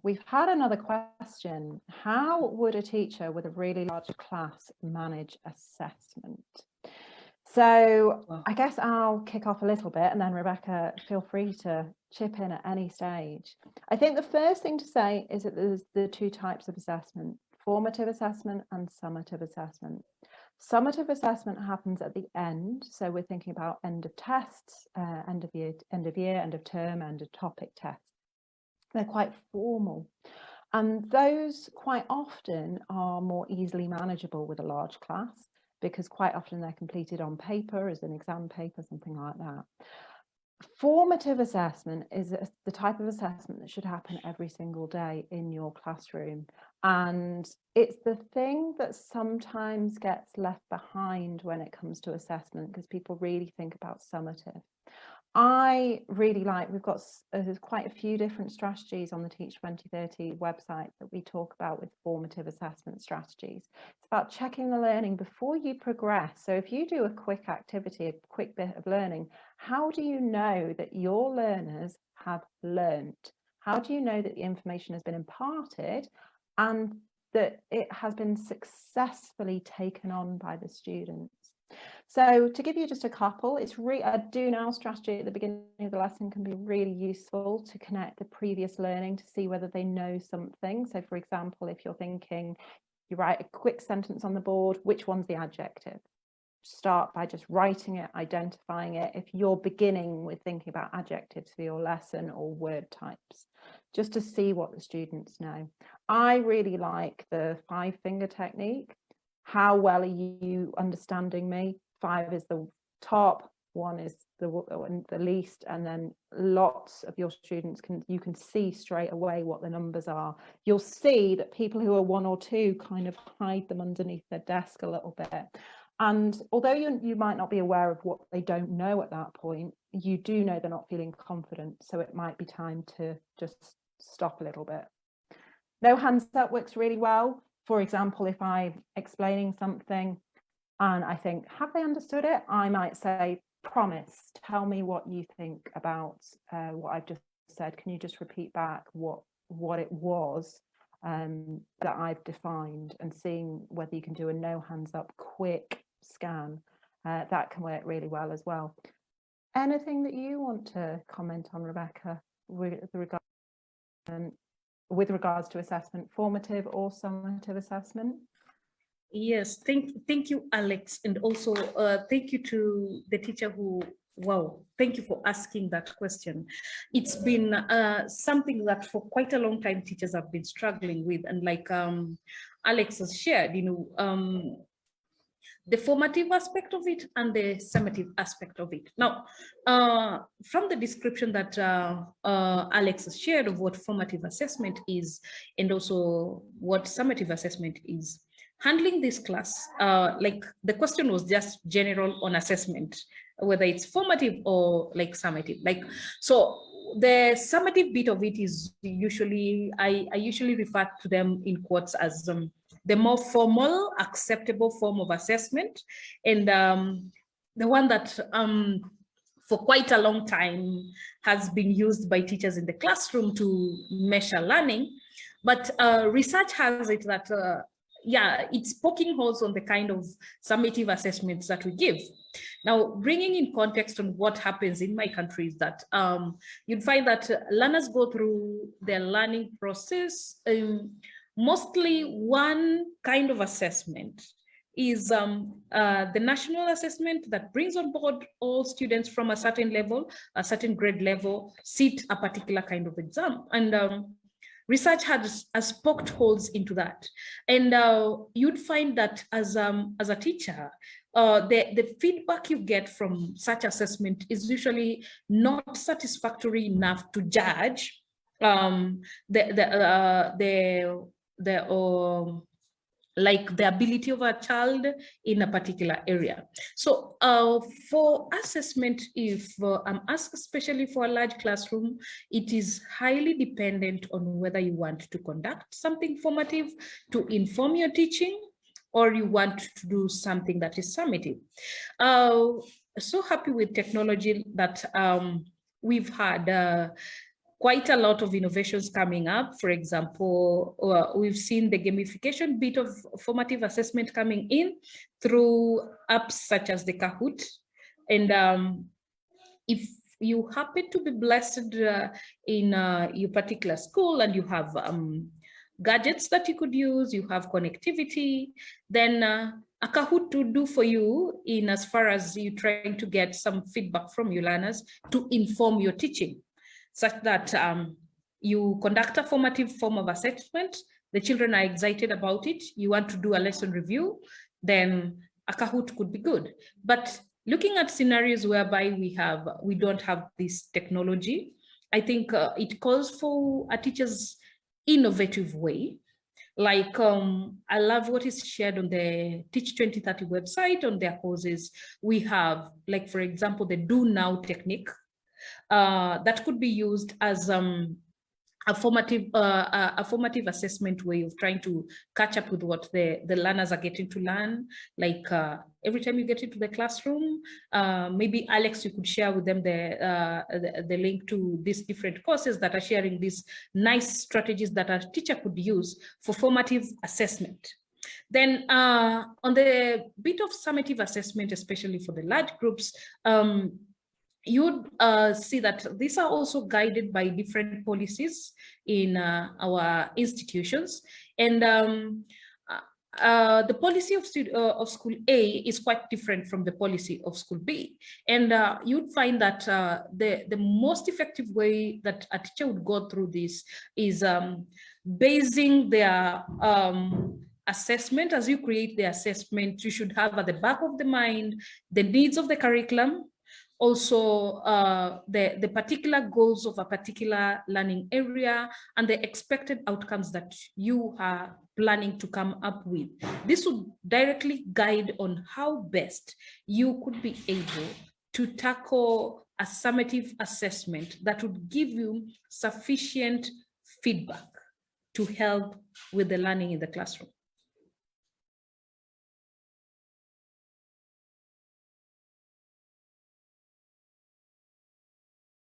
we've had another question. How would a teacher with a really large class manage assessment? So I guess I'll kick off a little bit, and then Rebecca, feel free to chip in at any stage. I think the first thing to say is that there's the two types of assessment: formative assessment and summative assessment. Summative assessment happens at the end, so we're thinking about end of tests, end of year, end of term, end of topic tests. They're quite formal, and those quite often are more easily manageable with a large class, because quite often they're completed on paper as an exam paper, something like that. Formative assessment is the type of assessment that should happen every single day in your classroom. And it's the thing that sometimes gets left behind when it comes to assessment, because people really think about summative. I really like, we've got there's quite a few different strategies on the Teach2030 website that we talk about with formative assessment strategies. It's about checking the learning before you progress. So if you do a quick activity, a quick bit of learning, how do you know that your learners have learnt? How do you know that the information has been imparted and that it has been successfully taken on by the students? So to give you just a couple, it's a do now strategy at the beginning of the lesson can be really useful to connect the previous learning to see whether they know something. So for example, if you're thinking, you write a quick sentence on the board, which one's the adjective? Start by just writing it, identifying it. If you're beginning with thinking about adjectives for your lesson or word types, just to see what the students know. I really like the 5-finger technique. How well are you understanding me? 5 is the top, 1 is the least, and then lots of your students you can see straight away what the numbers are. You'll see that people who are 1 or 2 kind of hide them underneath their desk a little bit. And although you might not be aware of what they don't know at that point, you do know they're not feeling confident. So it might be time to just stop a little bit. No hands up works really well. For example, if I'm explaining something and I think, have they understood it? I might say, promise, tell me what you think about what I've just said. Can you just repeat back what it was that I've defined, and seeing whether you can do a no hands up quick scan. That can work really well as well. Anything that you want to comment on, Rebecca, with regards to assessment, formative or summative assessment? Yes, thank you, Alex, and also thank you to the teacher who, wow, thank you for asking that question. It's been something that for quite a long time teachers have been struggling with, and like Alex has shared, the formative aspect of it and the summative aspect of it. Now, from the description that Alex has shared of what formative assessment is and also what summative assessment is, handling this class, like the question was just general on assessment, whether it's formative or like summative. Like, so the summative bit of it is usually, I usually refer to them in quotes as the more formal, acceptable form of assessment, and the one that for quite a long time has been used by teachers in the classroom to measure learning. But research has it that yeah, it's poking holes on the kind of summative assessments that we give. Now, bringing in context on what happens in my country is that you'd find that learners go through their learning process. Mostly one kind of assessment is the national assessment that brings on board all students from a certain level, a certain grade level, sit a particular kind of exam. And research has poked holes into that. And you'd find that as a teacher, the feedback you get from such assessment is usually not satisfactory enough to judge like the ability of a child in a particular area. So for assessment, if I'm asked, especially for a large classroom, it is highly dependent on whether you want to conduct something formative to inform your teaching, or you want to do something that is summative. So happy with technology that we've had quite a lot of innovations coming up. For example, we've seen the gamification bit of formative assessment coming in through apps such as the Kahoot. And if you happen to be blessed in your particular school and you have gadgets that you could use, you have connectivity, then a Kahoot to do for you in as far as you trying to get some feedback from your learners to inform your teaching, such that you conduct a formative form of assessment, the children are excited about it, you want to do a lesson review, then a Kahoot could be good. But looking at scenarios whereby we don't have this technology, I think it calls for a teacher's innovative way. Like I love what is shared on the Teach2030 website on their courses. We have, like, for example, the do now technique that could be used as a formative assessment way of trying to catch up with what the learners are getting to learn. Like every time you get into the classroom, maybe Alex, you could share with them the link to these different courses that are sharing these nice strategies that a teacher could use for formative assessment. Then on the bit of summative assessment, especially for the large groups, you'd see that these are also guided by different policies in our institutions. And the policy of school A is quite different from the policy of school B. And you'd find that the most effective way that a teacher would go through this is basing their assessment. As you create the assessment, you should have at the back of the mind the needs of the curriculum, also the particular goals of a particular learning area, and the expected outcomes that you are planning to come up with. This would directly guide on how best you could be able to tackle a summative assessment that would give you sufficient feedback to help with the learning in the classroom.